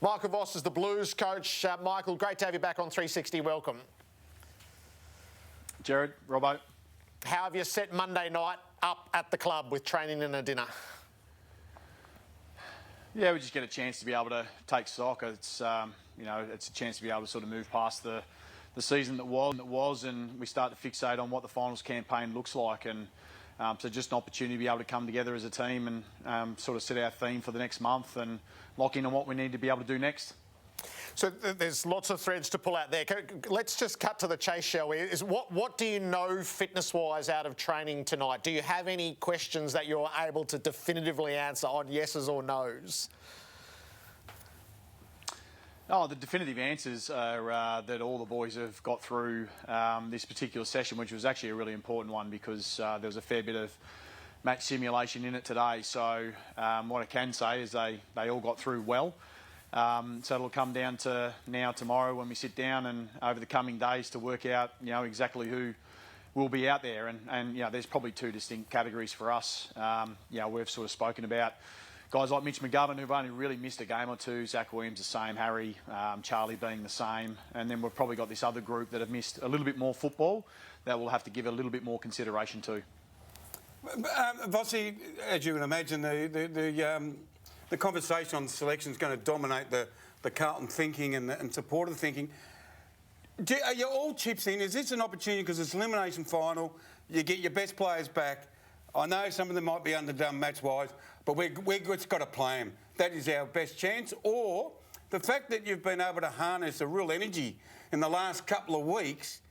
Michael Voss is the Blues coach. Michael, great to have you back on 360. Welcome. Jared, Robbo. How have you set Monday night up at the club with training and a dinner? Yeah, we just get a chance to be able to take stock. It's it's a chance to be able to sort of move past the season that was, and we start to fixate on what the finals campaign looks like, and so just an opportunity to be able to come together as a team and sort of set our theme for the next month and lock in on what we need to be able to do next. So there's lots of threads to pull out there. Let's just cut to the chase, shall we? What do you know fitness-wise out of training tonight? Do you have any questions that you're able to definitively answer on yeses or nos? Oh, the definitive answers are that all the boys have got through this particular session, which was actually a really important one because there was a fair bit of match simulation in it today. So what I can say is they all got through well. So it'll come down to now tomorrow when we sit down and over the coming days to work out, exactly who will be out there. And there's probably two distinct categories for us. We've sort of spoken about guys like Mitch McGovern who've only really missed a game or two, Zach Williams the same, Harry, Charlie being the same, and then we've probably got this other group that have missed a little bit more football that we'll have to give a little bit more consideration to. Vossi, as you can imagine, the conversation on the selection is going to dominate the Carlton thinking and supporter thinking. Are you all chips in? Is this an opportunity because it's elimination final, you get your best players back? I know some of them might be underdone match-wise, but we've just got to play them. That is our best chance. Or the fact that you've been able to harness a real energy in the last couple of weeks,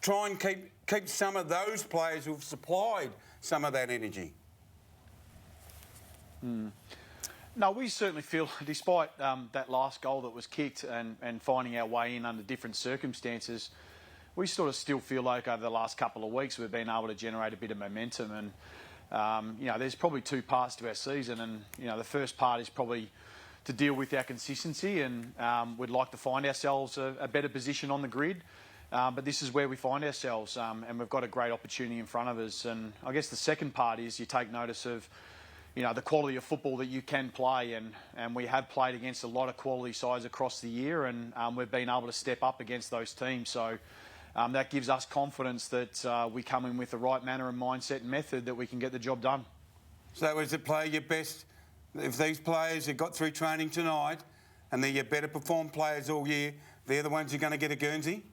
try and keep some of those players who've supplied some of that energy. No, we certainly feel, despite that last goal that was kicked and finding our way in under different circumstances, we sort of still feel like over the last couple of weeks we've been able to generate a bit of momentum. And, there's probably two parts to our season. And, the first part is probably to deal with our consistency, and we'd like to find ourselves a better position on the grid. But this is where we find ourselves, and we've got a great opportunity in front of us. And I guess the second part is you take notice of the quality of football that you can play, and we have played against a lot of quality sides across the year, and we've been able to step up against those teams. So that gives us confidence that we come in with the right manner and mindset and method that we can get the job done. So is it play your best? If these players have got through training tonight and they're your better performed players all year, they're the ones who are going to get a Guernsey?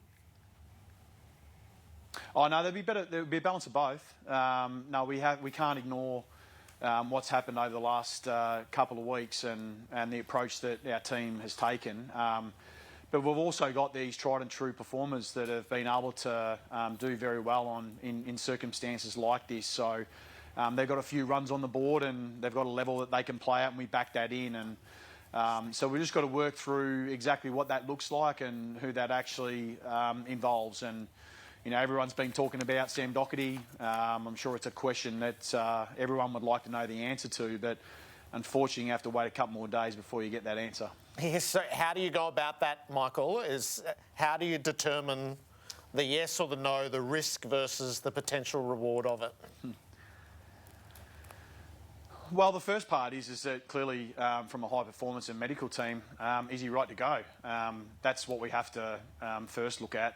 Oh no, there'll be a balance of both. No, we can't ignore what's happened over the last couple of weeks and the approach that our team has taken. But we've also got these tried and true performers that have been able to do very well in circumstances like this. So they've got a few runs on the board and they've got a level that they can play at, and we back that in. And so we've just got to work through exactly what that looks like and who that actually involves. And everyone's been talking about Sam Doherty. I'm sure it's a question that everyone would like to know the answer to, but unfortunately you have to wait a couple more days before you get that answer. Yes, so how do you go about that, Michael? How do you determine the yes or the no, the risk versus the potential reward of it? Well, the first part is that clearly from a high performance and medical team, is he right to go? That's what we have to first look at.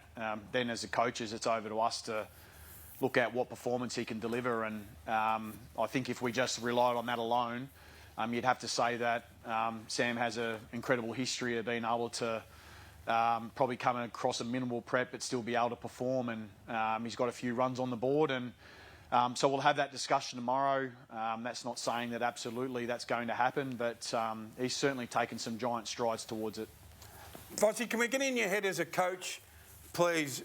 Then as the coaches, it's over to us to look at what performance he can deliver. And I think if we just relied on that alone, you'd have to say that Sam has an incredible history of being able to probably come across a minimal prep but still be able to perform. And he's got a few runs on the board. And so we'll have that discussion tomorrow. That's not saying that absolutely that's going to happen, but he's certainly taken some giant strides towards it. Vossi, can we get in your head as a coach, please?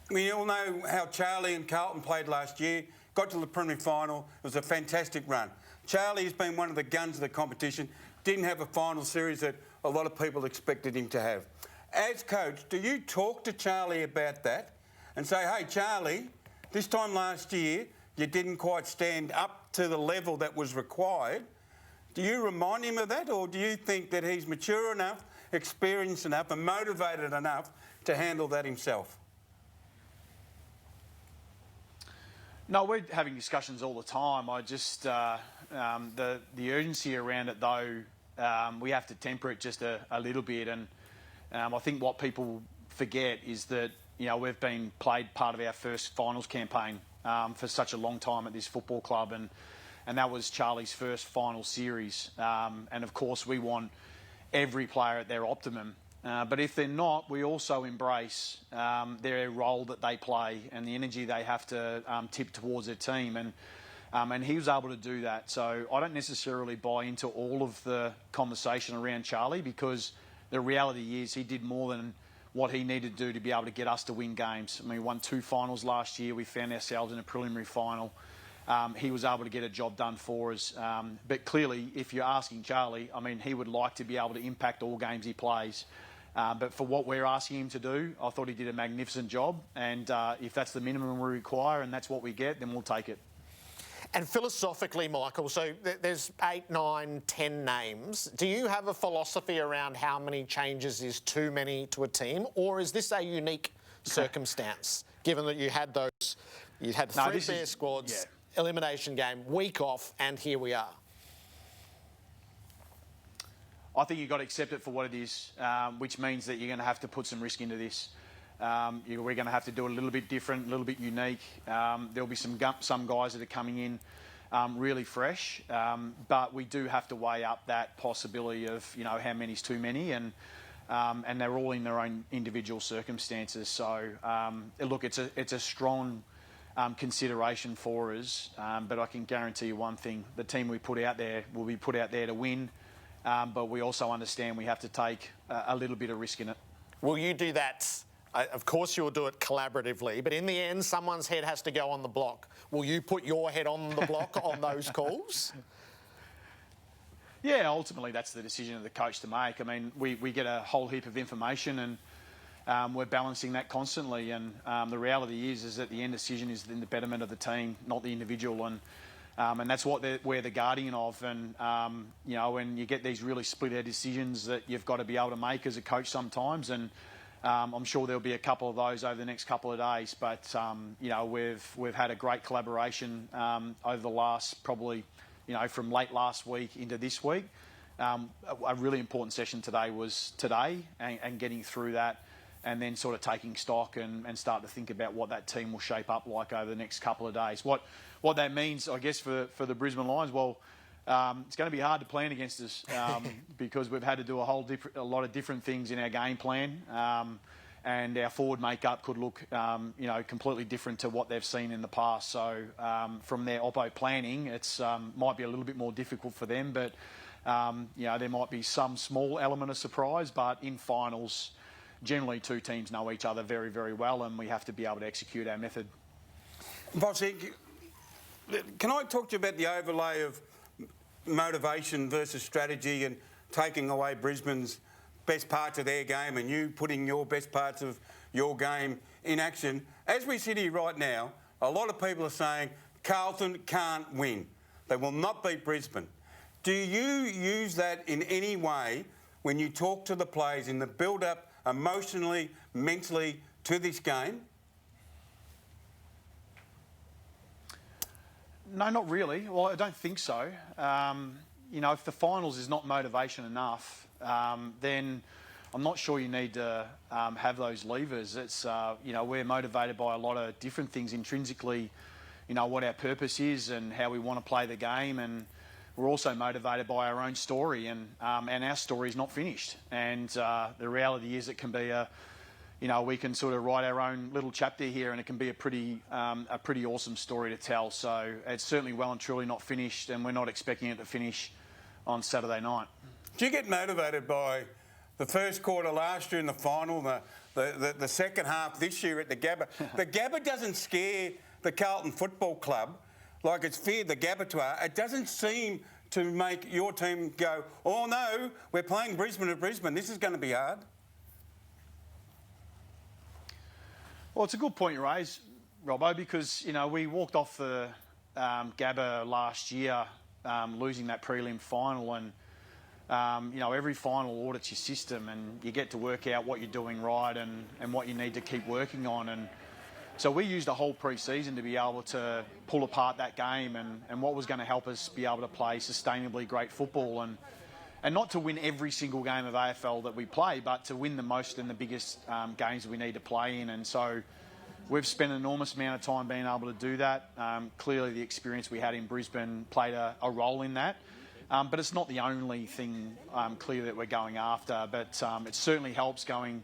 We all know how Charlie and Carlton played last year, got to the preliminary final. It was a fantastic run. Charlie has been one of the guns of the competition, didn't have a final series that a lot of people expected him to have. As coach, do you talk to Charlie about that and say, hey, Charlie, this time last year, you didn't quite stand up to the level that was required. Do you remind him of that, or do you think that he's mature enough, experienced enough and motivated enough to handle that himself? No, we're having discussions all the time. I just, the urgency around it though, we have to temper it just a little bit. And I think what people forget is that, we've been played part of our first finals campaign for such a long time at this football club, and that was Charlie's first final series. And of course, we want every player at their optimum. But if they're not, we also embrace their role that they play and the energy they have to tip towards their team. And he was able to do that. So I don't necessarily buy into all of the conversation around Charlie, because the reality is he did more than what he needed to do to be able to get us to win games. I mean, we won 2 finals last year. We found ourselves in a preliminary final. He was able to get a job done for us. But clearly, if you're asking Charlie, I mean, he would like to be able to impact all games he plays. But for what we're asking him to do, I thought he did a magnificent job. And if that's the minimum we require and that's what we get, then we'll take it. And philosophically, Michael, so there's 8, 9, 10 names. Do you have a philosophy around how many changes is too many to a team, or is this a unique circumstance, given that you had three bare squads, elimination game, week off, and here we are? I think you've got to accept it for what it is, which means that you're going to have to put some risk into this. We're going to have to do it a little bit different, a little bit unique. There'll be some guys that are coming in really fresh, but we do have to weigh up that possibility of how many's too many, and they're all in their own individual circumstances. So look, it's a strong consideration for us, but I can guarantee you one thing: the team we put out there will be put out there to win, but we also understand we have to take a little bit of risk in it. Will you do that? Of course you'll do it collaboratively, but in the end, someone's head has to go on the block. Will you put your head on the block on those calls? Yeah, ultimately that's the decision of the coach to make. I mean, we get a whole heap of information, and we're balancing that constantly. And the reality is that the end decision is in the betterment of the team, not the individual. And that's what we're the guardian of. And when you get these really split-head decisions that you've got to be able to make as a coach sometimes, and I'm sure there'll be a couple of those over the next couple of days, but we've had a great collaboration over the last probably from late last week into this week. A really important session today was and getting through that, and then sort of taking stock and start to think about what that team will shape up like over the next couple of days. What that means, I guess, for the Brisbane Lions, well, it's going to be hard to plan against us because we've had to do a lot of different things in our game plan, and our forward makeup could look, completely different to what they've seen in the past. So from their oppo planning, it's might be a little bit more difficult for them, but there might be some small element of surprise. But in finals, generally 2 teams know each other very, very well, and we have to be able to execute our method. Voss, can I talk to you about the overlay of motivation versus strategy and taking away Brisbane's best parts of their game and you putting your best parts of your game in action? As we sit here right now, a lot of people are saying Carlton can't win. They will not beat Brisbane. Do you use that in any way when you talk to the players in the build-up emotionally, mentally to this game? No, not really. Well, I don't think so. If the finals is not motivation enough, then I'm not sure you need to have those levers. It's, we're motivated by a lot of different things intrinsically, what our purpose is and how we want to play the game. And we're also motivated by our own story, and our story is not finished. And the reality is it can be we can sort of write our own little chapter here, and it can be a pretty awesome story to tell. So it's certainly well and truly not finished, and we're not expecting it to finish on Saturday night. Do you get motivated by the first quarter last year in the final, the second half this year at the Gabba? The Gabba doesn't scare the Carlton Football Club like it's feared the Gabba. It doesn't seem to make your team go, oh no, we're playing Brisbane at Brisbane, this is going to be hard. Well, it's a good point you raise, Robbo, because, we walked off the Gabba last year losing that prelim final, and, every final audits your system and you get to work out what you're doing right and what you need to keep working on. And so we used a whole pre-season to be able to pull apart that game and what was going to help us be able to play sustainably great football. and not to win every single game of AFL that we play, but to win the most and the biggest games we need to play in. And so we've spent an enormous amount of time being able to do that. Clearly the experience we had in Brisbane played a role in that. But it's not the only thing clear that we're going after. But it certainly helps going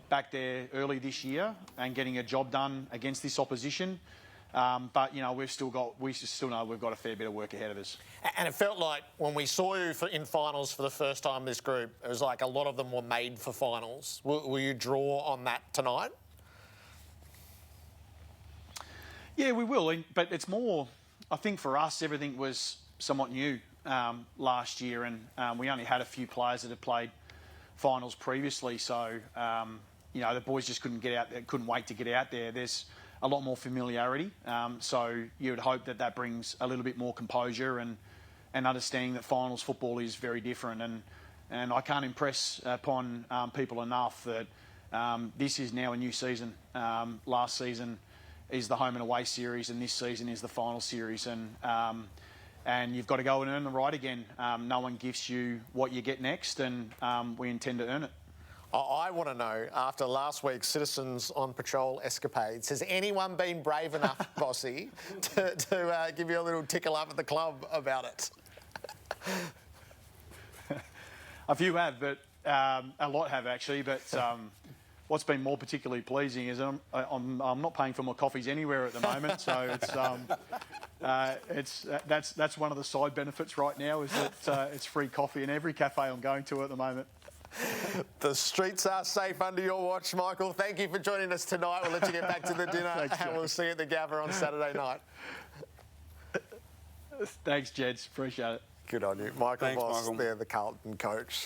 back there early this year and getting a job done against this opposition. But you know, we still know we've got a fair bit of work ahead of us. And it felt like when we saw you in finals for the first time, this group, it was like a lot of them were made for finals. Will you draw on that tonight? Yeah, we will. But it's more, I think for us, everything was somewhat new last year, and we only had a few players that had played finals previously. So you know, the boys just couldn't wait to get out there. There's a lot more familiarity, so you would hope that brings a little bit more composure and understanding that finals football is very different. And I can't impress upon people enough that this is now a new season. Last season is the home and away series, and this season is the final series. And you've got to go and earn the right again. No one gives you what you get next, and we intend to earn it. I want to know, after last week's Citizens on Patrol escapades, has anyone been brave enough, Vossy, to give you a little tickle up at the club about it? A few have, but a lot have actually. But what's been more particularly pleasing is I'm not paying for my coffees anywhere at the moment, so that's one of the side benefits right now, is that it's free coffee in every cafe I'm going to at the moment. The streets are safe under your watch, Michael. Thank you for joining us tonight. We'll let you get back to the dinner. Thanks, and we'll see you at the Gabba on Saturday night. Thanks, Jeds. Appreciate it. Good on you. Michael Thanks, Voss, Michael. there, the Carlton coach.